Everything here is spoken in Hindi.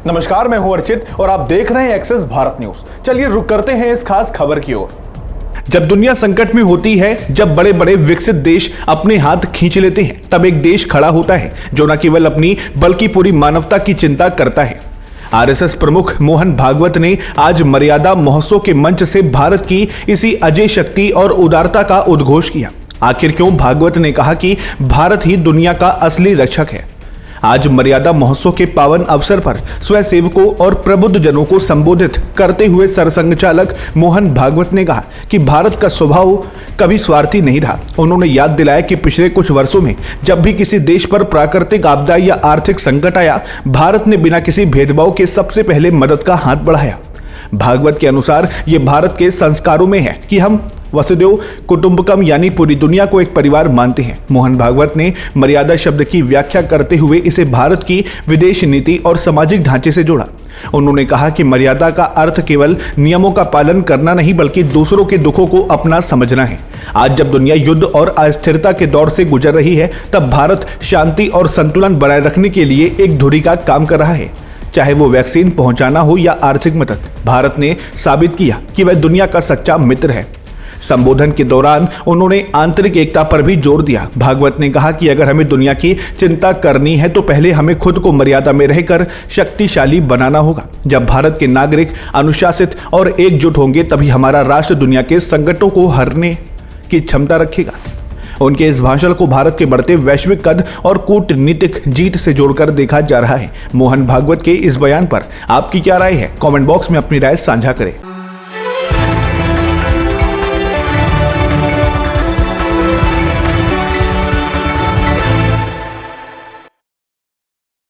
नमस्कार, मैं हूं अर्चित और आप देख रहे हैं एक्सेस भारत न्यूज। चलिए रुक करते हैं इस खास खबर की ओर। जब दुनिया संकट में होती है, जब बड़े बड़े विकसित देश अपने हाथ खींच लेते हैं, तब एक देश खड़ा होता है जो न केवल अपनी बल्कि पूरी मानवता की चिंता करता है। आरएसएस प्रमुख मोहन भागवत ने आज मर्यादा महोत्सव के मंच से भारत की इसी अजय शक्ति और उदारता का उद्घोष किया। आखिर क्यों भागवत ने कहा कि भारत ही दुनिया का असली रक्षक है। आज मर्यादा महोत्सव के पावन अवसर पर स्वयंसेवकों और प्रबुद्ध जनों को संबोधित करते हुए सरसंघ चालक मोहन भागवत ने कहा कि भारत का स्वभाव कभी स्वार्थी नहीं रहा। उन्होंने याद दिलाया कि पिछले कुछ वर्षों में जब भी किसी देश पर प्राकृतिक आपदा या आर्थिक संकट आया, भारत ने बिना किसी भेदभाव के सबसे पहले मदद का हाथ बढ़ाया। भागवत के अनुसार ये भारत के संस्कारों में है कि हम वसुदेव कुटुंबकम यानी पूरी दुनिया को एक परिवार मानते हैं। मोहन भागवत ने मर्यादा शब्द की व्याख्या करते हुए इसे भारत की विदेश नीति और सामाजिक ढांचे से जोड़ा। उन्होंने कहा कि मर्यादा का अर्थ केवल नियमों का पालन करना नहीं, बल्कि दूसरों के दुखों को अपना समझना है। आज जब दुनिया युद्ध और अस्थिरता के दौर से गुजर रही है, तब भारत शांति और संतुलन बनाए रखने के लिए एक धुरी का काम कर रहा है। चाहे वो वैक्सीन पहुंचाना हो या आर्थिक मदद, भारत ने साबित किया कि वह दुनिया का सच्चा मित्र है। संबोधन के दौरान उन्होंने आंतरिक एकता पर भी जोर दिया। भागवत ने कहा कि अगर हमें दुनिया की चिंता करनी है तो पहले हमें खुद को मर्यादा में रहकर शक्तिशाली बनाना होगा। जब भारत के नागरिक अनुशासित और एकजुट होंगे, तभी हमारा राष्ट्र दुनिया के संकटों को हरने की क्षमता रखेगा। उनके इस भाषण को भारत के बढ़ते वैश्विक कद और कूटनीतिक जीत से जोड़कर देखा जा रहा है। मोहन भागवत के इस बयान पर आपकी क्या राय है? कमेंट बॉक्स में अपनी राय साझा करें।